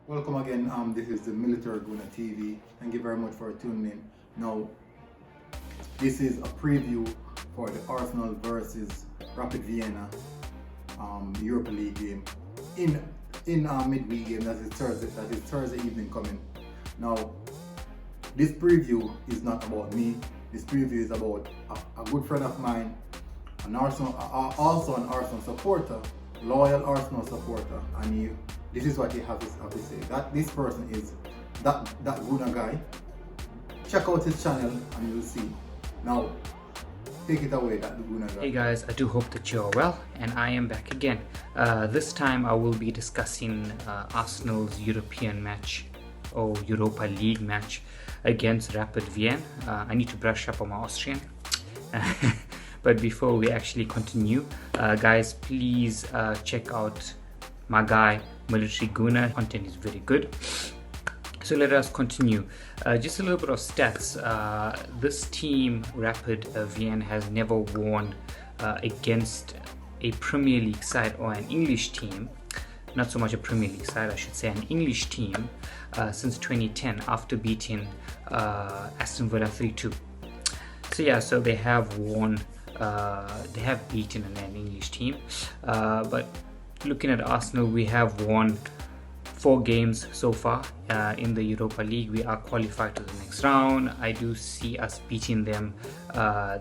Welcome again. This is the Military Gooner TV. Thank you very much for tuning in. Now, this is a preview for the Arsenal versus Rapid Vienna Europa League game. In our midweek game, that is Thursday evening coming. Now, this preview is not about me. This preview is about a good friend of mine, also an Arsenal supporter, loyal Arsenal supporter, and this is what he has to say. That this person is that Gooner guy. Check out his channel and you'll see. Now, take it away, that Gooner guy. Hey guys, I do hope that you're well, and I am back again. This time I will be discussing Arsenal's European match, or Europa League match, against Rapid Vienna. I need to brush up on my Austrian. But before we actually continue, guys, please check out my guy Military Gooner. Content is very good. So let us continue. Just a little bit of stats. This team, Rapid Vienna, has never won against a Premier League side or an English team. Not so much a Premier League side, I should say, an English team since 2010, after beating Aston Villa 3-2. So yeah, so they have won. They have beaten an English team, but looking at Arsenal, we have won 4 games so far in the Europa League. We are qualified to the next round. I do see us beating them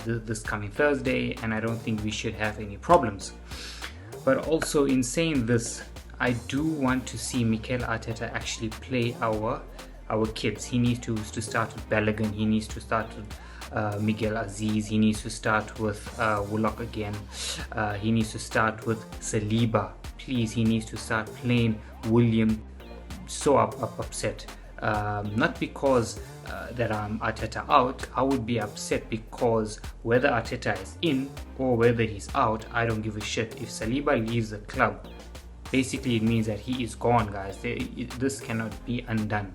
this coming Thursday, and I don't think we should have any problems. But also, in saying this, I do want to see Mikel Arteta actually play our kids. He needs to start with Balogun. He needs to start with Miguel Aziz. He needs to start with Willock again. He needs to start with Saliba. Please, he needs to start playing William. So upset. Not because that I'm Arteta out. I would be upset because whether Arteta is in or whether he's out, I don't give a shit. If Saliba leaves the club, basically it means that he is gone, guys. This cannot be undone.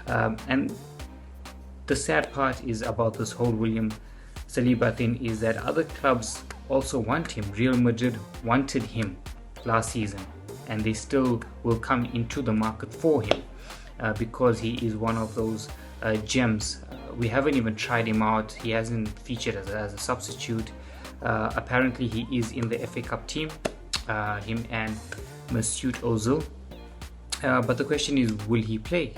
And the sad part is about this whole William Saliba thing is that other clubs also want him. Real Madrid wanted him last season, and they still will come into the market for him because he is one of those gems. We haven't even tried him out. He hasn't featured as a substitute. Apparently he is in the FA Cup team, him and Mesut Ozil, but the question is, will he play?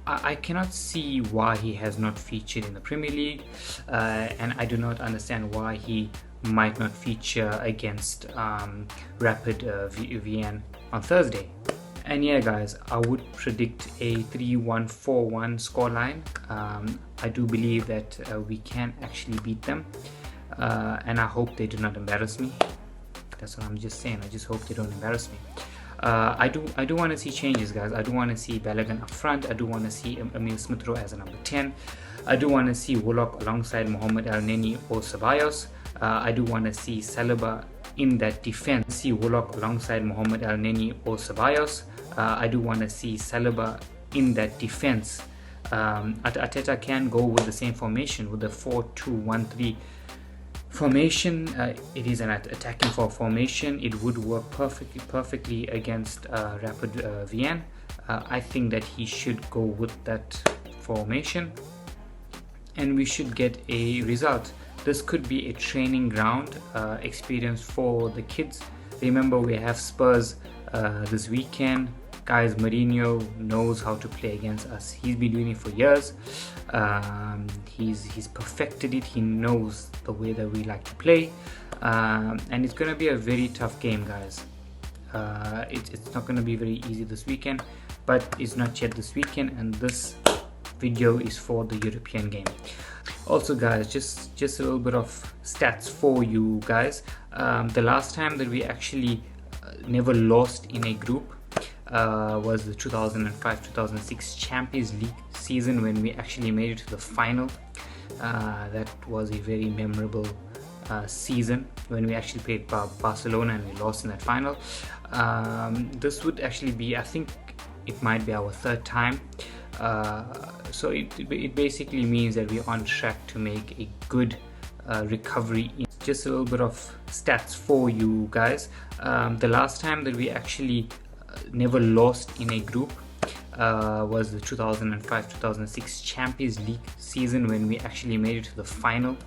I cannot see why he has not featured in the Premier League, and I do not understand why he might not feature against Rapid Vienna on Thursday. And yeah, guys, I would predict a 3-1-4-1 scoreline. I do believe that we can actually beat them, and I hope they do not embarrass me. That's what I'm just saying. I just hope they don't embarrass me. I do want to see changes, guys. I do want to see Balogun up front. I do want to see Emil Smith-Rowe as a number 10. I do want to see Willock alongside Mohamed El-Neni or Ceballos. I do want to see Saliba in that defense. See Willock alongside Mohamed El-Neni or Ceballos. I do want to see Saliba in that defense. Arteta can go with the same formation, with the 4-2-1-3 formation. It is an attacking formation. It would work perfectly against Rapid Vienna. I think that he should go with that formation, and we should get a result. This could be a training ground experience for the kids. Remember, we have Spurs this weekend. Guys, Mourinho knows how to play against us. He's been doing it for years. He's perfected it. He knows the way that we like to play, and it's going to be a very tough game, guys. It's not going to be very easy this weekend, but it's not yet this weekend, and this video is for the European game. Also, guys, just a little bit of stats for you guys. The last time that we actually never lost in a group was the 2005-2006 Champions League season, when we actually made it to the final. That was a very memorable season when we actually played Barcelona and we lost in that final. This would actually be, I think it might be our 3rd time. So it basically means that we're on track to make a good recovery. Just a little bit of stats for you guys. The last time that we actually never lost in a group was the 2005-2006 Champions League season, when we actually made it to the final.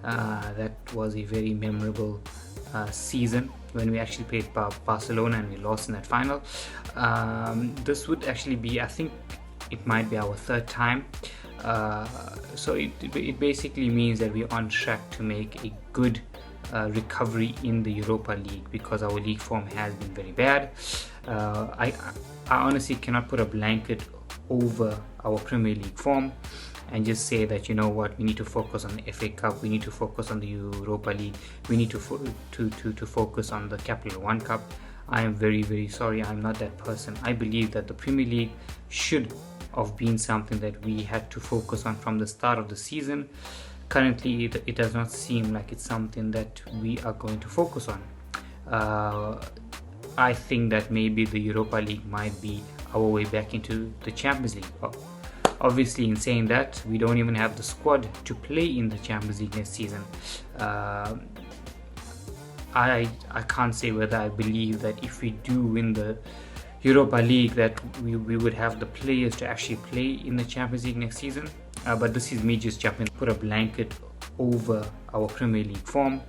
That was a very memorable season when we actually played Barcelona and we lost in that final. This would actually be, I think it might be our third time. So it basically means that we're on track to make a good recovery in the Europa League, because our league form has been very bad. I honestly cannot put a blanket over our Premier League form and just say that, you know what, we need to focus on the FA Cup, we need to focus on the Europa League, we need to focus on the Capital One Cup. I am very, very sorry, I'm not that person. I believe that the Premier League should have been something that we had to focus on from the start of the season. Currently, it does not seem like it's something that we are going to focus on. I think that maybe the Europa League might be our way back into the Champions League. Obviously, in saying that, we don't even have the squad to play in the Champions League next season. I can't say whether I believe that if we do win the Europa League that we would have the players to actually play in the Champions League next season. But this is me just jumping, put a blanket over our Premier League form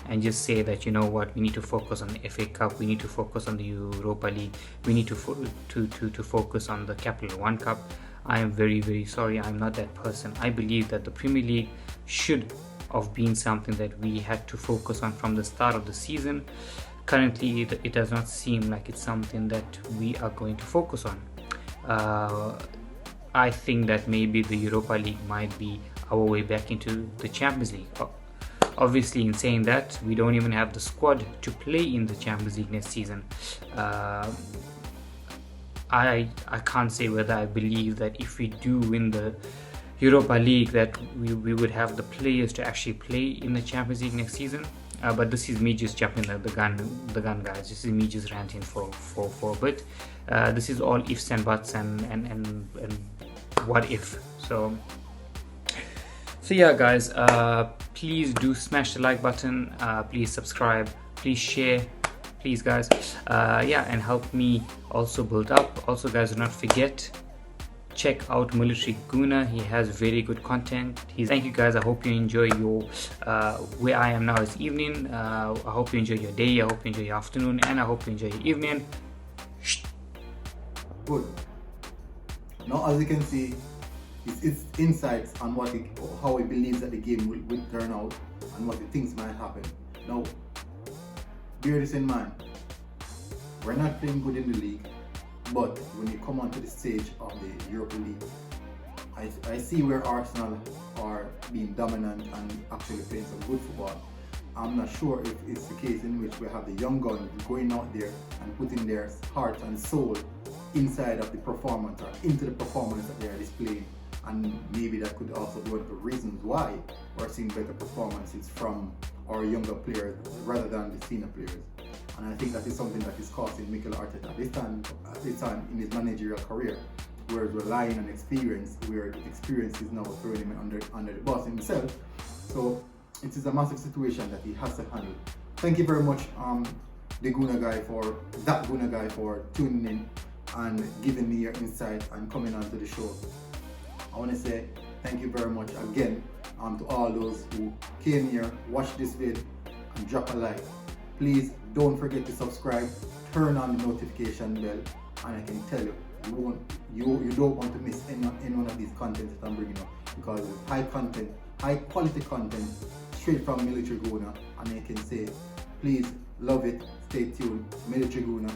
and just say that, you know what, we need to focus on the FA Cup, we need to focus on the Europa League, we need to focus on the Capital One Cup. I am very, very sorry, I'm not that person. I believe that the Premier League should have been something that we had to focus on from the start of the season. Currently, it does not seem like it's something that we are going to focus on. I think that maybe the Europa League might be our way back into the Champions League. Obviously, in saying that, we don't even have the squad to play in the Champions League next season. I can't say whether I believe that if we do win the Europa League that we would have the players to actually play in the Champions League next season. But this is me just jumping the gun, guys. This is me just ranting for a bit. This is all ifs and buts and what if. So yeah, guys, please do smash the like button, please subscribe, please share, please, guys. Yeah, and help me also build up. Also, guys, do not forget, check out Military Gooner. He has very good content. Thank you, guys. I hope you enjoy your where I am now is evening. I hope you enjoy your day, I hope you enjoy your afternoon, and I hope you enjoy your evening. Good. Now, as you can see, it's insights on how he believes that the game will turn out and what he thinks might happen. Now, bear this in mind. We're not playing good in the league, but when you come onto the stage of the Europa League, I see where Arsenal are being dominant and actually playing some good football. I'm not sure if it's the case in which we have the young guns going out there and putting their heart and soul inside of the performance or into the performance that they are displaying, and maybe that could also be one of the reasons why we're seeing better performances from our younger players rather than the senior players. And I think that is something that is costing Mikel Arteta at this time in his managerial career, where he's relying on experience, where the experience is now throwing him under the bus himself. So it is a massive situation that he has to handle. Thank you very much, the Gooner guy for tuning in and giving me your insight and coming onto the show. I want to say thank you very much again to all those who came here, watched this video, and drop a like. Please don't forget to subscribe, turn on the notification bell, and I can tell you, you don't want to miss any one of these contents that I'm bringing up, because it's high quality content straight from Military Gooner, and I can say, please love it, stay tuned. Military Gooner.